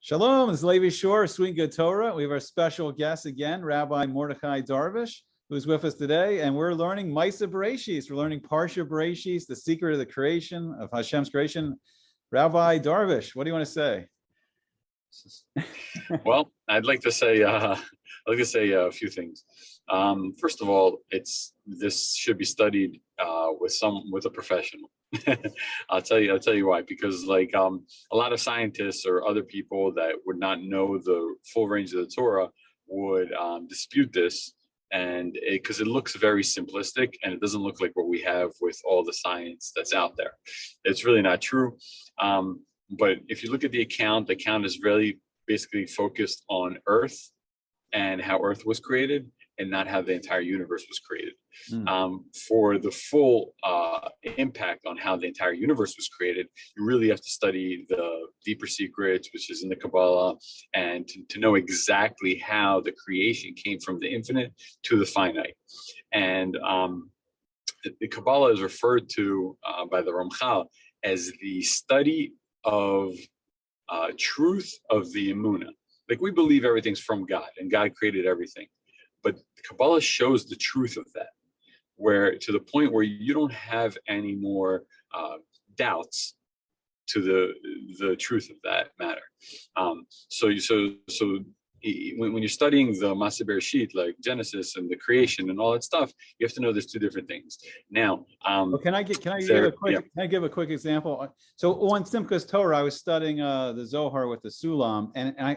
Shalom, it's Levi Shore, Sweet Good Torah. We have our special guest again, Rabbi Mordechai Darvish, who's with us today, and we're learning Maisa Bereshis. We're learning Parsha Bereshis, the secret of the creation, of Hashem's creation. Rabbi Darvish, what do you want to say? Well, I'd like to say a few things. First of all, this should be studied with a professional. I'll tell you why. Because a lot of scientists or other people that would not know the full range of the Torah would dispute this, and because it looks very simplistic and it doesn't look like what we have with all the science that's out there. It's really not true. But if you look at the account is really basically focused on Earth and how Earth was created, and not how the entire universe was created. For the full impact on how the entire universe was created, you really have to study the deeper secrets, which is in the Kabbalah, and to know exactly how the creation came from the infinite to the finite. And the Kabbalah is referred to by the Ramchal as the study of truth of the Emunah. Like, we believe everything's from God and God created everything. But Kabbalah shows the truth of that, where to the point where you don't have any more doubts to the truth of that matter. When you're studying the Maaseh Bereshit, like Genesis and the creation and all that stuff, you have to know there's two different things. Now, can I give a quick example? So on Simchas Torah, I was studying the Zohar with the Sulam, and I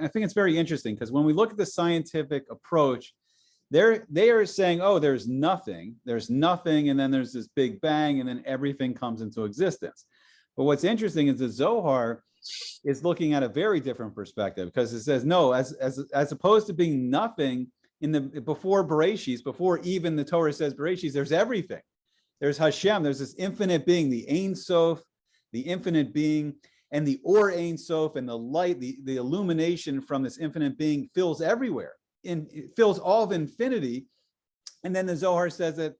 think it's very interesting, because when we look at the scientific approach, they are saying, oh, there's nothing, and then there's this big bang, and then everything comes into existence. But what's interesting is the Zohar is looking at a very different perspective, because it says, no, as opposed to being nothing before Bereshis, before even the Torah says Bereshis, there's everything. There's Hashem, there's this infinite being, the Ein Sof, the infinite being, and the Or Ein Sof, and the light, the illumination from this infinite being fills everywhere, and it fills all of infinity. And then the Zohar says that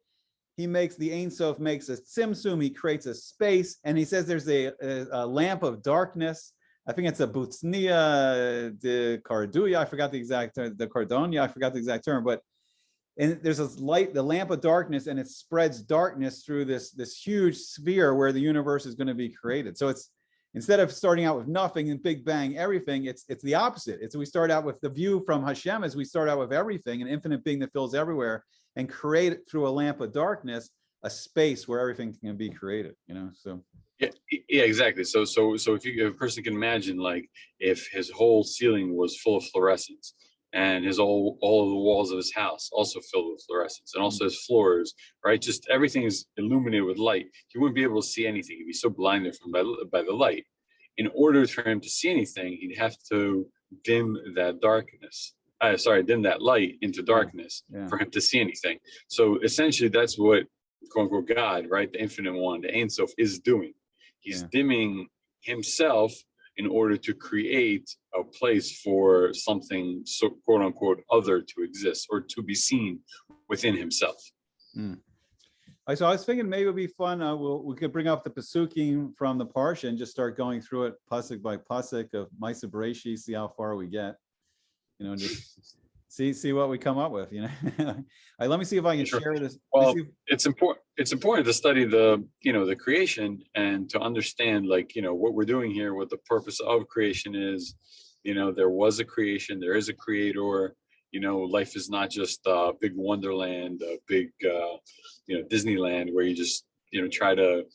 he makes the Ein Sof, makes a tzimtzum, he creates a space, and he says there's a lamp of darkness. I think it's a butznia de carduya, I forgot the exact term, the cardonia, I forgot the exact term, but and there's this light, the lamp of darkness, and it spreads darkness through this huge sphere where the universe is going to be created. So it's, instead of starting out with nothing and big bang everything, it's the opposite. We start out with the view from Hashem, as we start out with everything, an infinite being that fills everywhere, and create through a lamp of darkness a space where everything can be created. So yeah, exactly. So if a person can imagine, like, if his whole ceiling was full of fluorescence, and all of the walls of his house also filled with fluorescence, and also his floors, right? Just everything is illuminated with light. He wouldn't be able to see anything. He'd be so blinded by the light. In order for him to see anything, he'd have to dim that light into darkness for him to see anything. So essentially, that's what, quote unquote, God, right, the infinite one, the Ein Sof, is doing. He's dimming himself in order to create a place for something, so quote unquote, other to exist or to be seen within himself. So I was thinking maybe it would be fun. We could bring up the Pesukim from the Parsha and just start going through it pasuk by pasuk of Maaseh Bereshis, see how far we get. Just see what we come up with. Let me see if I can share this. Well, it's important to study the creation, and to understand, what we're doing here, what the purpose of creation is. There was a creation, there is a creator. Life is not just a big wonderland, a big Disneyland, where you just try to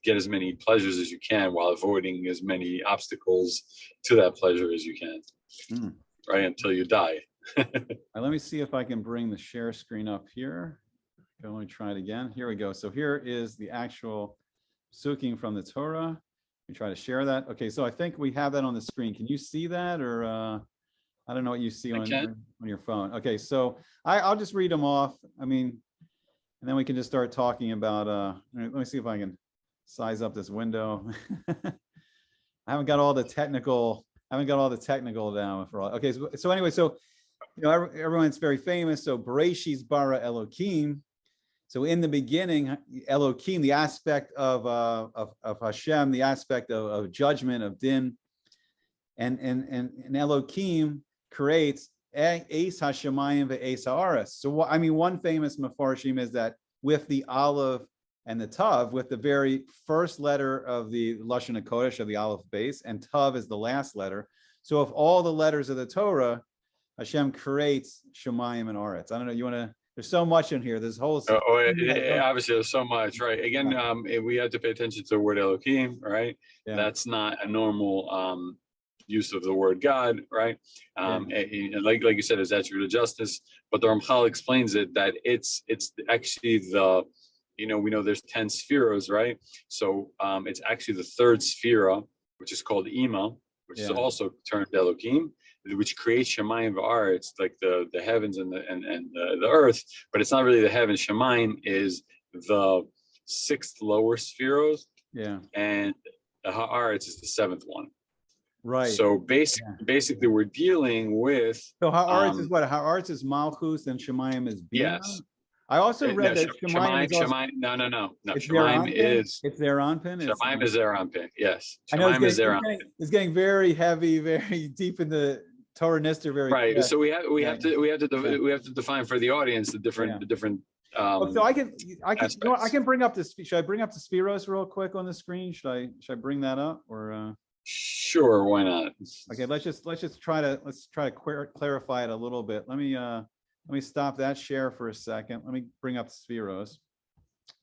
get as many pleasures as you can while avoiding as many obstacles to that pleasure as you can. Right, until you die. Let me see if I can bring the share screen up here. Let me try it again. Here we go. So here is the actual Pesukim from the Torah. We try to share that. Okay, so I think we have that on the screen. Can you see that, or I don't know what you see on your phone? Okay, so I'll just read them off. And then we can just start talking about. Let me see if I can size up this window. I haven't got all the technical down for all. Okay, so anyway, everyone's very famous. So Bereshis bara Elokim. So in the beginning, Elokim, the aspect of Hashem, the aspect of judgment, of din, and Elohim creates Eis Hashemayim ve'Eis Haaretz. So I mean, one famous Mefarshim is that with the Aleph and the Tav, with the very first letter of the Lashon HaKodesh of the Aleph base, and Tav is the last letter. So if all the letters of the Torah, Hashem creates Shemayim and Aretz. I don't know, you want to, there's so much in here. This whole obviously there's so much, right? Again, we have to pay attention to the word Elohim, right? Yeah. That's not a normal use of the word God, right? And like you said, it's attribute of justice. But the Ramchal explains it that it's actually the, we know there's 10 sefirot, right? So it's actually the third sefira, which is called Ima, which is also termed Elohim, which creates Shemayim v'Aretz, like the heavens and the earth. But it's not really the heavens. Shemayim is the sixth lower sefirot, and the Haaretz is the seventh one. Right. So basically, we're dealing with. So Haaretz is what? Haaretz is Malchus and Shemayim is Bina? Yes. I also read that Shemayim is also, no. It's Shemayim is. It's Zeranpin? Shemayim is Zeranpin, yes. Shemayim is Zeranpin. It's getting very heavy, very deep in the Torah Nister. Very right. So we have to define for the audience the different so I can bring up this. Should I bring up the Spheros real quick on the screen? Should I bring that up or? Sure, why not? Okay, let's try to clarify it a little bit. Let me stop that share for a second. Let me bring up Spheros.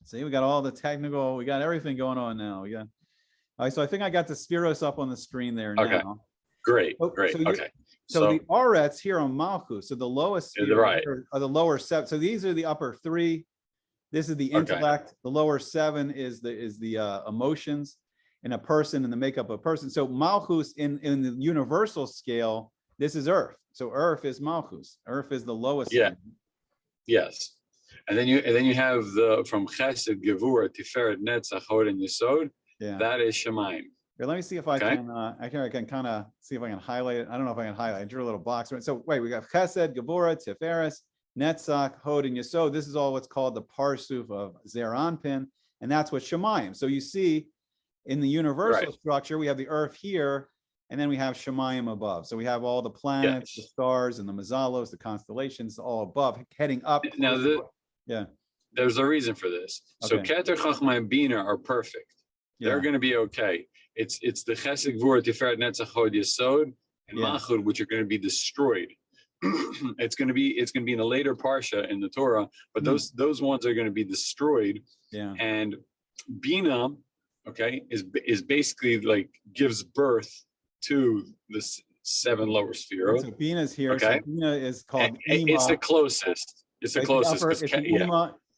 See, we got all the technical, we got everything going on now. We got. All right, so I think I got the Spheros up on the screen there now. Okay, great. Okay. So the Aretz here on Malchus, so the lowest are the lower seven. So these are the upper three. This is the intellect. The lower seven is the emotions in a person and the makeup of a person. So Malchus in the universal scale, this is earth. So earth is Malchus. Earth is the lowest. Yeah. Yes. And then you have the from Chesed, Gevurah, Tiferet, Netzach, Hod, and Yesod. Yeah. That is Shemayim. Here, let me see if I can. I can kind of see if I can highlight it. I don't know if I can highlight. I drew a little box. So wait, we got Chesed, Gevurah, Tiferet, Netzach, Hod, and Yesod. This is all what's called the Parsuf of Zeranpin, and that's what Shemayim. So you see, in the universal structure, we have the earth here, and then we have Shemayim above. So we have all the planets, the stars, and the mazalos, the constellations, all above, heading up. Now, there's a reason for this. So Keter, Chachma, and Bina are perfect. They're going to be okay. It's the Chesed, Gvurah, Tiferet, Netzach, Hod, Yesod, and Malchut, which are going to be destroyed. It's going to be in a later parsha in the Torah, but those ones are going to be destroyed. Yeah. And Bina, is basically like gives birth to the seven lower sefirot. So Bina is here. Okay. So Bina is called Ima. It's the closest. It's the closest.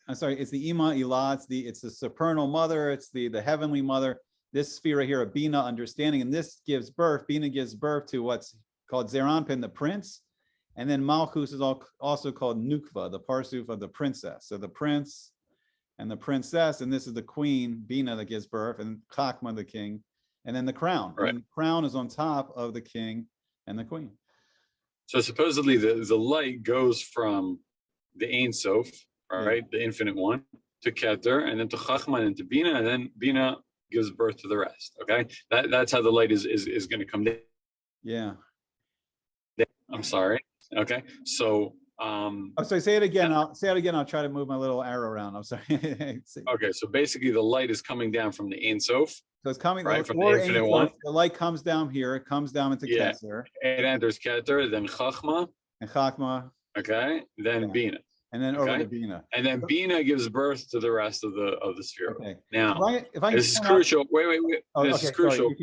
I'm sorry. It's the Ima Ilah. It's the supernal mother. It's the heavenly mother. This sphere here of Bina, understanding, and this gives birth. Bina gives birth to what's called Zeranpin, the prince, and then Malchus is also called Nukva, the parsuf of the princess. So the prince and the princess, and this is the queen, Bina, that gives birth, and Chachma, the king, and then the crown. Right. And the crown is on top of the king and the queen. So supposedly the light goes from the Ein Sof, the infinite one, to Keter, and then to Chachma, and to Bina, and then Bina gives birth to the rest. Okay, that's how the light is going to come down. Yeah. I'm sorry. Okay, so. So say it again. I'll try to move my little arrow around. I'm sorry. Okay, so basically the light is coming down from the Ein Sof. So it's coming from the infinite one. The light comes down here. It comes down into Keter. It enters Keter, then Chachma. And Chachma. Okay, then Bina. And then over to Bina. And then Bina gives birth to the rest of the sphere. Okay. Now, this is crucial. Wait. This is crucial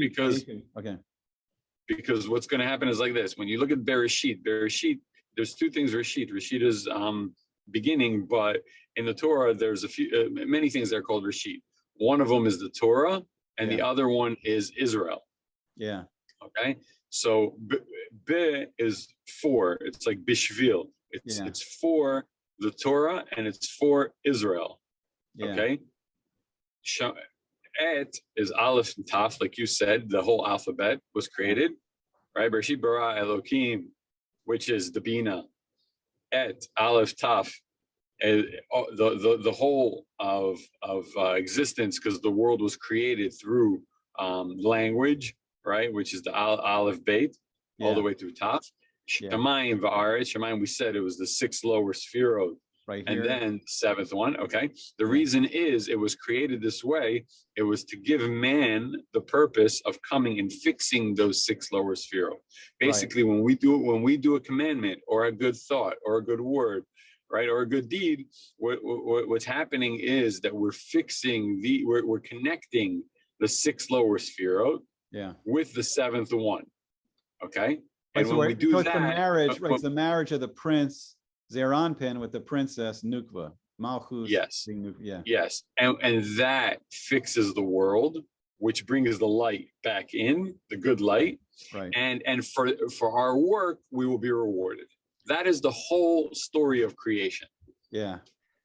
because what's going to happen is like this. When you look at Bereshit, there's two things. Reshit is beginning, but in the Torah, there's many things that are called Reshit. One of them is the Torah, and the other one is Israel. Yeah. Okay. So Be is for. It's like Bishvil. It's for the Torah, and it's for Israel. Yeah. Okay. Et is Aleph and Taf, like you said. The whole alphabet was created, right? Bereshit bara Elohim, which is the Bina. Et Aleph Taf, the whole of existence, because the world was created through language, right, which is the Aleph Beit, all the way through Taf. Shemayim va'aretz. Shemayim, we said it was the 6 lower sefirot. Right here. And then 7th one, okay? The reason is it was created this way. It was to give man the purpose of coming and fixing those 6 lower sefirot. Basically, when we do a commandment or a good thought or a good word, right, or a good deed, what's happening is that we're fixing we're connecting the 6 lower sefirot with the 7th one, okay? And when we do that, the marriage, right? It's the marriage of the prince Zeranpin with the princess Nukva, Malchus. Yes. Yes. And that fixes the world, which brings the light back in, the good light. Right. And for our work, we will be rewarded. That is the whole story of creation. Yeah.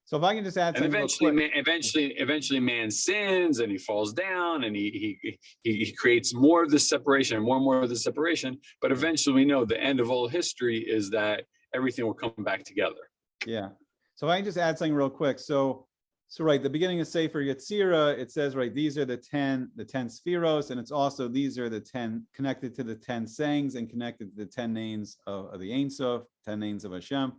So if I can just add, and eventually man sins and he falls down and he creates more of this separation and more of this separation. But eventually we know the end of all history is that everything will come back together. Yeah. So if I can just add something real quick. So right, the beginning of Sefer Yetzirah, it says, right, these are the 10 spheros, and it's also, these are the 10 connected to the 10 sayings and connected to the 10 names of the Ein Sof, 10 names of Hashem.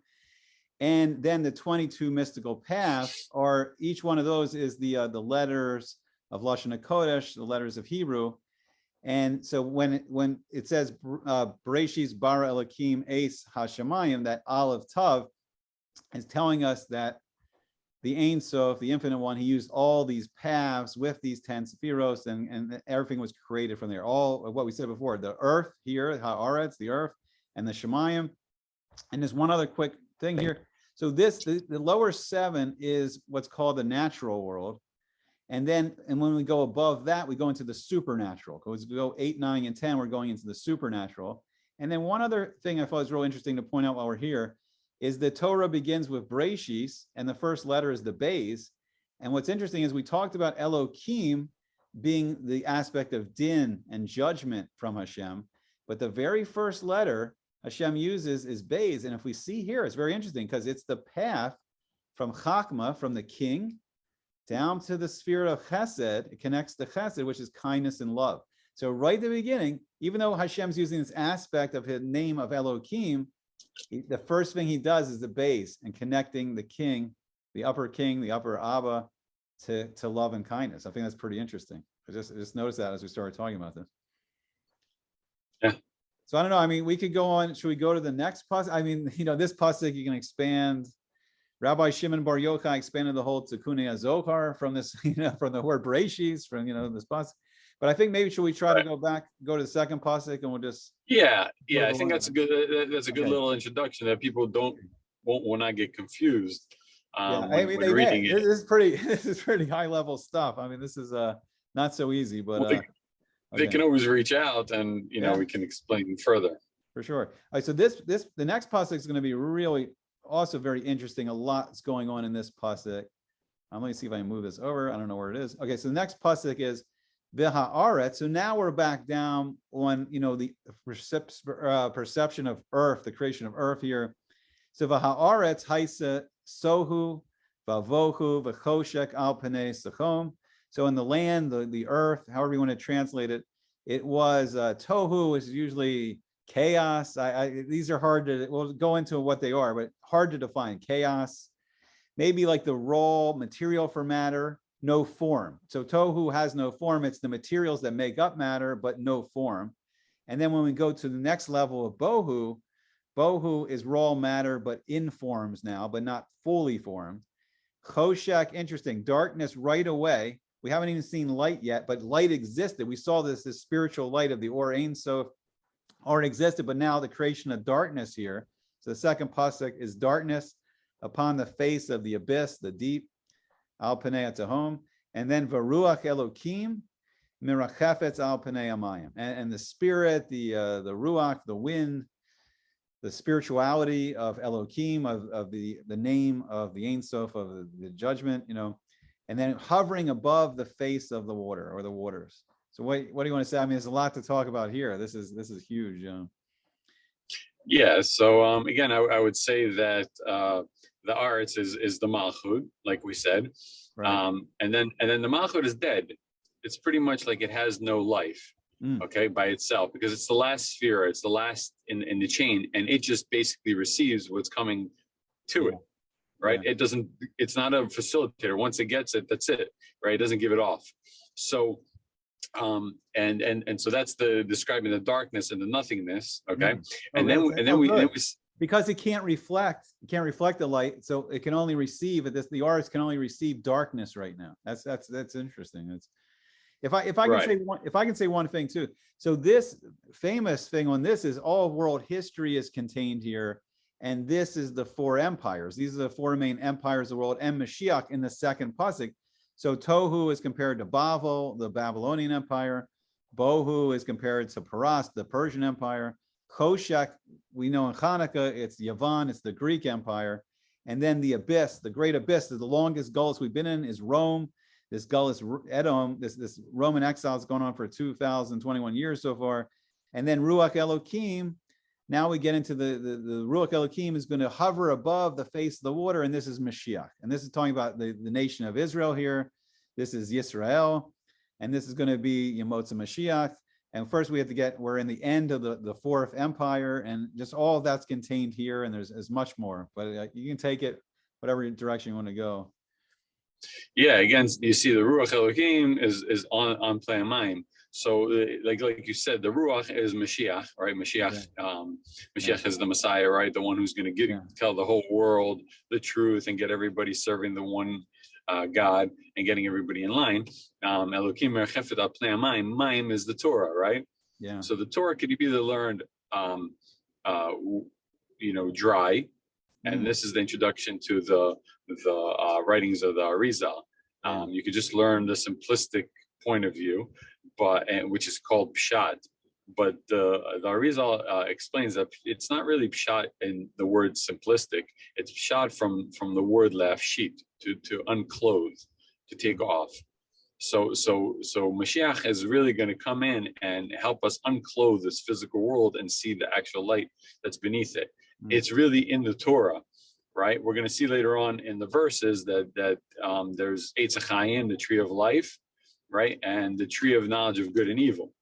And then the 22 mystical paths are, each one of those is the letters of Lashon HaKodesh, the letters of Hebrew. And so when it says Bereshis bara Elokim Eis Hashemayim, that Aleph Tav is telling us that the Ein Sof, the Infinite One, he used all these paths with these 10 sephiros, and everything was created from there. All of what we said before, the earth here, Haaretz, the earth, and the Shemayim. And there's one other quick thing here. So the lower 7 is what's called the natural world. And when we go above that, we go into the supernatural. Because we go 8, 9, and 10, we're going into the supernatural. And then one other thing I thought was real interesting to point out while we're here is the Torah begins with Bereshis, and the first letter is the Beis. And what's interesting is we talked about Elokim being the aspect of din and judgment from Hashem, but the very first letter Hashem uses is Beis. And if we see here, it's very interesting because it's the path from Chachma, from the king, down to the sphere of Chesed. It connects to Chesed, which is kindness and love. So right at the beginning, even though Hashem's using this aspect of his name of Elokim, the first thing he does is the Beis and connecting the king, the upper Abba, to love and kindness. I think that's pretty interesting. I just noticed that as we started talking about this. Yeah. So I don't know. I mean, we could go on. Should we go to the next pasuk? I mean, this pasuk you can expand. Rabbi Shimon Bar Yochai expanded the whole Tikkun HaZohar from this, from the word Bereshis, from this pasuk. But I think maybe should we try to go to the second pasuk, and we'll just I think that's a good little introduction that people will not get confused. When reading it. This is pretty high level stuff. I mean, this is not so easy, but they can always reach out, and we can explain further. For sure. All right, so the next pasuk is going to be really also very interesting. A lot's going on in this pasuk. Let me see if I can move this over. I don't know where it is. Okay, so the next pasuk is V'ha'aretz. So now we're back down on the perception of earth, the creation of earth here. So V'ha'aretz haisa sohu v'avohu v'choshek al panei sachom. So in the land, the earth, however you want to translate it, it was tohu, which is usually chaos. These are hard to, we'll go into what they are, but hard to define. Chaos, maybe like the raw material for matter, no form. So tohu has no form. It's the materials that make up matter, but no form. And then when we go to the next level of bohu, bohu is raw matter, but in forms now, but not fully formed. Choshek, interesting, darkness right away. We haven't even seen light yet, but light existed. We saw this spiritual light of the Or Ein Sof already existed, but now the creation of darkness here. So the second pasuk is darkness upon the face of the abyss, the deep, al panei atahom, and then varuach Elokim mirachefetz al panei amayim, and the spirit, the ruach, the wind, the spirituality of Elokim, of the name of the Ein Sof, of the judgment, and then hovering above the face of the water or the waters. So what do you want to say? I mean, there's a lot to talk about here. This is huge. Yeah. So again, I would say that the arts is the Malchut, like we said, right. And then the Malchut is dead. It's pretty much like it has no life. okay, by itself, because it's the last sphere, it's the last in the chain, and it just basically receives what's coming to it, right? Yeah. It doesn't, it's not a facilitator. Once it gets it, that's it, right? It doesn't give it off. So and so that's the describing the darkness and the nothingness, okay? And then we because it can't reflect the light, so it can only receive it. The artist can only receive darkness right now. That's interesting. It's if I can say one thing too. So this famous thing on this is all of world history is contained here, and this is the four empires. These are the four main empires of the world, and Mashiach in the second pasuk. So Tohu is compared to Babel, the Babylonian Empire. Bohu is compared to Paras, the Persian Empire. Koshak, we know in Hanukkah, it's Yavan, it's the Greek Empire. And then the abyss, the great abyss, the longest gulls we've been in is Rome. This gull is Edom. This Roman exile is going on for 2021 years so far. And then Ruach Elohim. Now we get into the Ruach Elohim is going to hover above the face of the water, and this is Mashiach. And this is talking about the nation of Israel here. This is Yisrael, and this is going to be Yemotza Mashiach. And first we have to we're in the end of the fourth empire, and just all of that's contained here, and there's much more. But you can take it whatever direction you want to go. Yeah, again, you see the Ruach Elohim is on Plei Hamayim. So, like you said, the Ruach is Mashiach, right? Mashiach, Mashiach is the Messiah, right? The one who's going to tell the whole world the truth and get everybody serving the one God and getting everybody in line. Elohim merchefet al Plei Hamayim. Mayim is the Torah, right? Yeah. So the Torah could be learned, dry, and this is the introduction to the writings of the Arizal. You could just learn the simplistic point of view, which is called pshat. But the Arizal explains that it's not really pshat in the word simplistic. It's pshat from the word lafshit, to unclothe, to take off. So Mashiach is really going to come in and help us unclothe this physical world and see the actual light that's beneath it. It's really in the Torah, right? We're going to see later on in the verses that there's Eitz HaChaim, the tree of life, right? And the tree of knowledge of good and evil.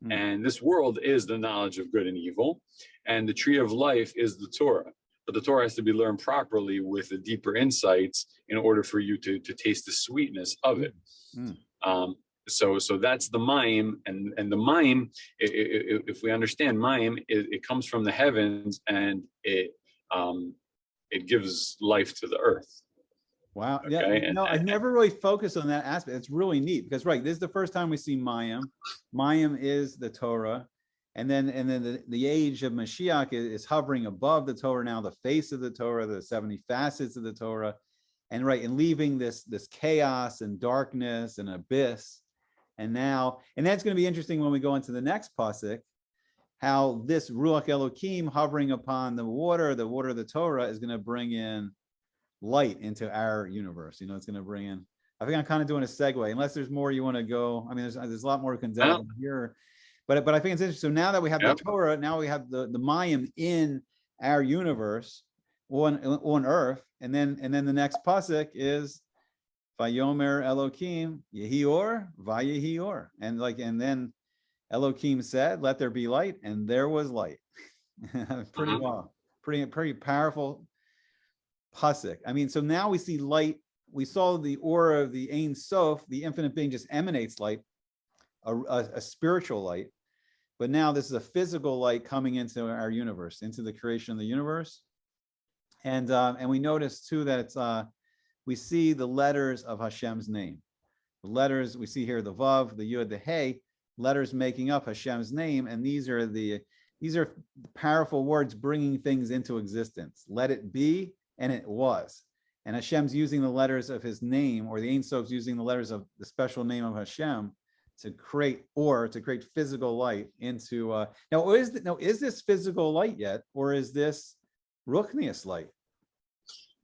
And this world is the knowledge of good and evil. And the tree of life is the Torah. But the Torah has to be learned properly with the deeper insights in order for you to taste the sweetness of it. So that's the Mayim. And the Mayim, if we understand Mayim, it comes from the heavens, and it gives life to the earth. Wow. Okay? Yeah. I never really focused on that aspect. It's really neat because, right, this is the first time we see Mayim. Mayim is the Torah. And then the age of Mashiach is hovering above the Torah now, the face of the Torah, the 70 facets of the Torah. And leaving this chaos and darkness and abyss. And that's going to be interesting when we go into the next pasuk, how this Ruach Elohim hovering upon the water of the Torah is going to bring in light into our universe. It's going to bring in, I think I'm kind of doing a segue, unless there's more you want to go. I mean, there's a lot more we can delve here, but I think it's interesting. So now that we have the Torah, now we have the Mayim in our universe on earth, and then the next pasuk is Vayomer Elohim Yehi Or Vayehi Or, and then Elohim said, "Let there be light," and there was light. Pretty well, pretty powerful pasuk. I mean, so now we see light. We saw the aura of the Ein Sof, the infinite being, just emanates light, a spiritual light. But now this is a physical light coming into our universe, into the creation of the universe. And we notice too that it's we see the letters of Hashem's name. The letters we see here, the Vav, the Yud, the Hey, letters making up Hashem's name, and these are powerful words bringing things into existence. Let it be, and it was. And Hashem's using the letters of His name, or the Ein Sof's using the letters of the special name of Hashem to create physical light into. Now is this physical light yet, or is this Ruchnius light?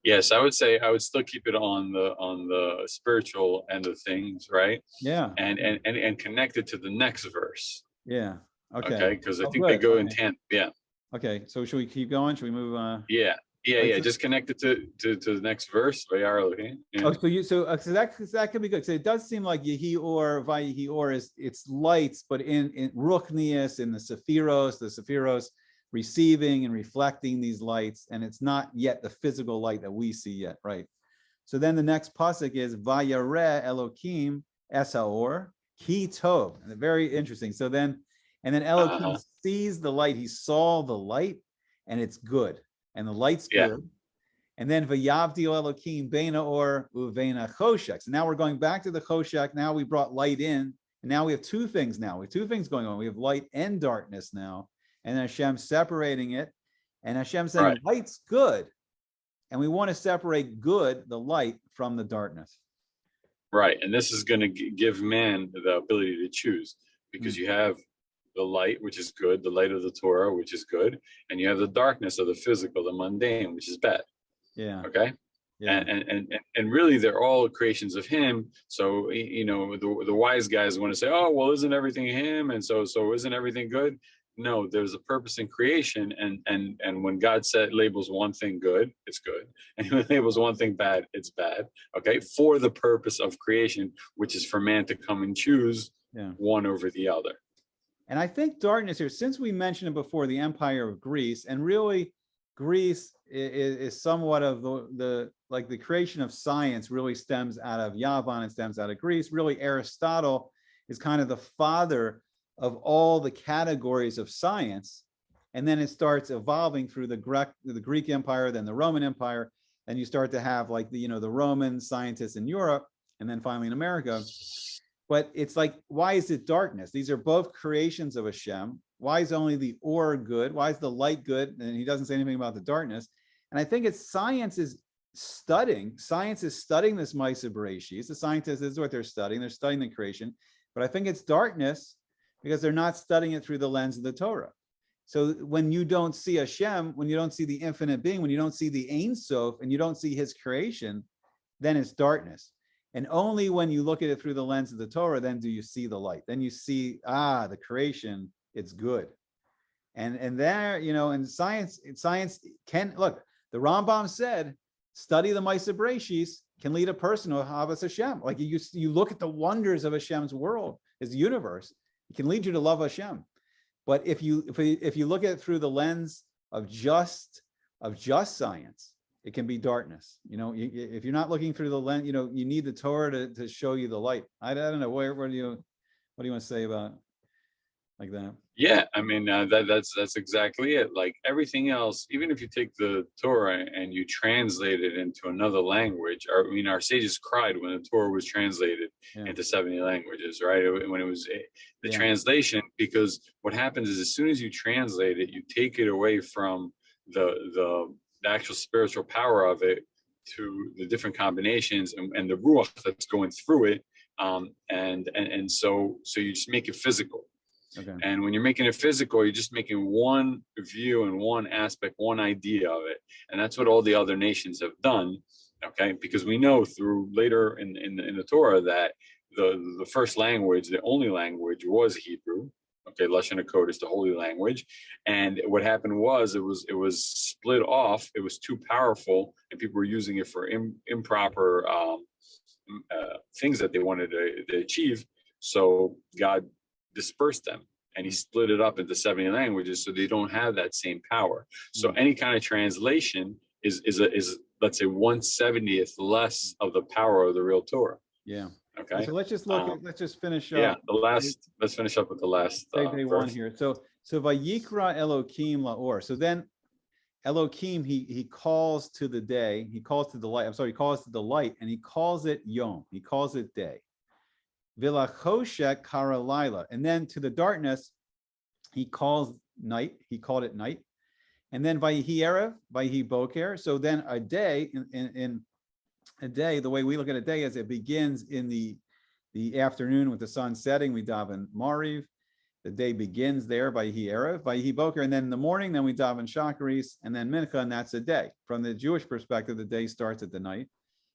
Yes, I would say I would still keep it on the spiritual end of things, right? Yeah. And connect it to the next verse. Yeah. Okay. Okay, because I think they go in tandem. Yeah. Okay, so should we keep going? Should we move? Yeah. Yeah, Right? yeah. Just connect it to the next verse. Yeah. Oh, so that could be good. So it does seem like Yehi Or, Vayehi Or is it's lights, but in Ruchnius, in the Sephiros receiving and reflecting these lights, and it's not yet the physical light that we see yet, right? So then the next pasuk is Vayareh Elokim Es Haor Ki Tov, and very interesting. So then, and then Elokim sees the light. He saw the light, and it's good, and the light's good. And then Vayavdil Elokim Beina Or Uveina Choshek. So now we're going back to the Choshek. Now we brought light in, and now we have two things now. We have two things going on. We have light and darkness now, and Hashem separating it, and Hashem saying light's good, and we want to separate good, the light, from the darkness. Right, and this is going to give man the ability to choose, because you have the light, which is good, the light of the Torah, which is good, and you have the darkness of the physical, the mundane, which is bad. Yeah. Okay. Yeah. And really, they're all creations of Him. So the wise guys want to say, "Oh, well, isn't everything Him?" And so isn't everything good? No, there's a purpose in creation, and when God labels one thing good, it's good, and He labels one thing bad, it's bad. Okay, for the purpose of creation, which is for man to come and choose one over the other. And I think darkness here, since we mentioned it before, the Empire of Greece, and really Greece is somewhat of the creation of science really stems out of Yavan and stems out of Greece. Really, Aristotle is kind of the father of all the categories of science, and then it starts evolving through the Greek Empire, then the Roman Empire, and you start to have the Roman scientists in Europe, and then finally in America. But it's like, why is it darkness? These are both creations of Hashem. Why is only the Or good? Why is the light good? And he doesn't say anything about the darkness. And I think it's science is studying this Maisa Bereshis. The scientists, this is what they're studying. They're studying the creation. But I think it's darkness because they're not studying it through the lens of the Torah. So when you don't see Hashem, when you don't see the infinite being, when you don't see the Ein Sof, and you don't see his creation, then it's darkness. And only when you look at it through the lens of the Torah, then do you see the light. Then you see, the creation, it's good. And there, and science can, look, the Rambam said, study the Maisa Bereshis can lead a person to Ahavas Hashem. Like you look at the wonders of Hashem's world, his universe, it can lead you to love Hashem. But if you look at it through the lens of just science, it can be darkness. If you're not looking through the lens, you need the Torah to show you the light. I don't know. What do you want to say about like that? Yeah, I mean that's exactly it. Like everything else, even if you take the Torah and you translate it into another language, our sages cried when the Torah was translated into 70 languages, right? When it was the translation, because what happens is as soon as you translate it, you take it away from the actual spiritual power of it to the different combinations and the ruach that's going through it, and so you just make it physical. Okay. And when you're making it physical, you're just making one view and one aspect, one idea of it, and that's what all the other nations have done. Okay, because we know through later in the Torah that the first language, the only language, was Hebrew. Okay, Lashon HaKodesh is the holy language, and what happened was it was split off. It was too powerful, and people were using it for improper things that they wanted to achieve. So God dispersed them, and He split it up into 70 languages, so they don't have that same power. So any kind of translation is let's say 1/70th less of the power of the real Torah. Yeah. Okay. So let's just finish up. Yeah, let's finish up with the last day one here. So Vayikra Elokim Laor. So then Elokim, he calls to the day, he calls to the light. He calls to the light, and he calls it Yom. He calls it day. Vilachoshek Kara Laila. And then to the darkness, he calls night. He called it night. And then Vayihi Erev, Vayihi Boker. So then a day, in a day, the way we look at a day is it begins in the afternoon with the sun setting. We daven Mariv. The day begins there by Vayihi Erev, Vayihi Boker, and then in the morning, then we daven Shacharis, and then Mincha, and that's a day. From the Jewish perspective, the day starts at the night.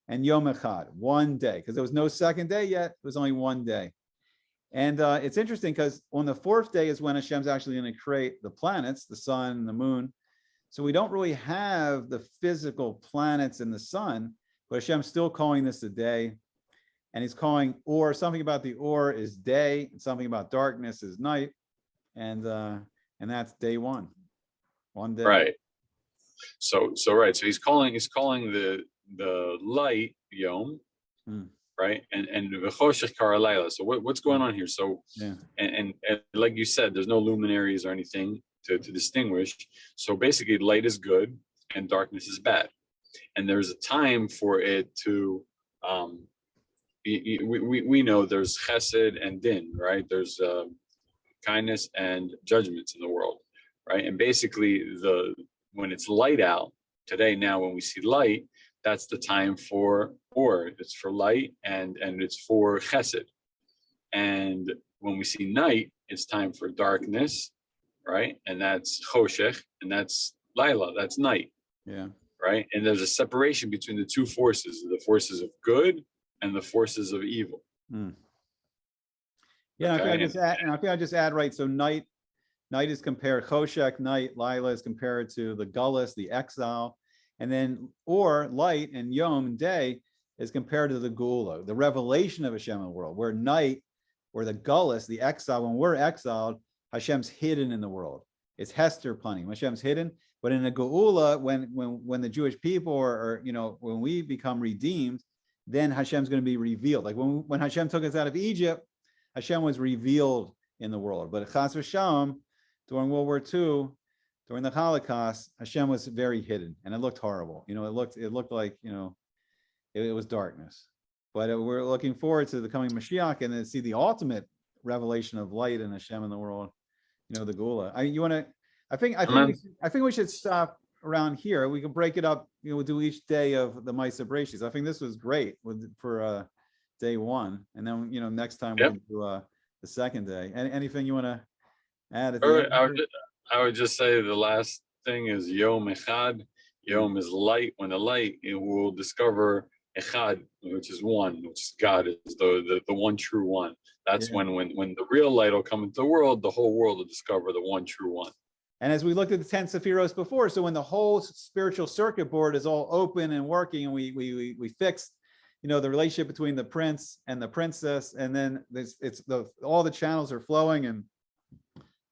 And Yom Echad, one day, because there was no second day yet. It was only one day. And it's interesting because on the fourth day is when Hashem's actually going to create the planets, the sun, the moon. So we don't really have the physical planets in the sun, but Hashem's still calling this a day. And he's calling or something about the or is day, and something about darkness is night. And that's day one day. Right. So right. So he's calling the light Yom, right? And v'choshech kara layla. So what's going on here? So and like you said, there's no luminaries or anything to distinguish. So basically, light is good and darkness is bad, and there's a time for it to. We know there's chesed and din, right? There's kindness and judgments in the world, right? And basically, when it's light out today, now when we see light, that's the time for or. It's for light and it's for chesed. And when we see night, it's time for darkness, right? And that's choshech, and that's laila, that's night. Yeah. Right. And there's a separation between the two forces, the forces of good and the forces of evil. Yeah, okay. I think I just add right. So night is compared, choshech, night, Lila is compared to the gullus, the exile, and then or light and yom, day, is compared to the gula, the revelation of Hashem in the world, where night, or the gullus, the exile, when we're exiled, Hashem's hidden in the world. It's Hester Panim, Hashem's hidden. But in the geula, when the Jewish people or when we become redeemed, then Hashem's going to be revealed. Like when Hashem took us out of Egypt, Hashem was revealed in the world. But Chas v'Shalom, during World War II, during the Holocaust, Hashem was very hidden, and it looked horrible. It looked like it was darkness. But we're looking forward to the coming Mashiach and then see the ultimate revelation of light and Hashem in the world. The Geula. I think we should stop around here. We can break it up. We'll do each day of the Maisa Bereshis. I think this was great for day one, and then next time we'll do the second day. Anything you want to add? I would just say the last thing is Yom Echad. Yom is light. When the light, we'll discover Echad, which is one, which is God, is the one true one. That's when the real light will come into the world, the whole world will discover the one true one. And as we looked at the 10 sefirot before, so when the whole spiritual circuit board is all open and working, and we fixed, the relationship between the prince and the princess, and then all the channels are flowing, and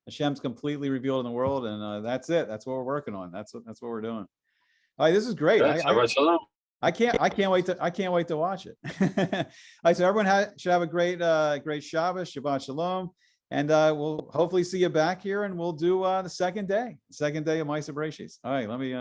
Hashem's completely revealed in the world, and that's it. That's what we're working on. That's what we're doing. All right, this is great. I can't wait to watch it. All right, so everyone should have a great Shabbos, Shabbat Shalom. And we'll hopefully see you back here, and we'll do the second day of Maisa Bereshis. All right, let me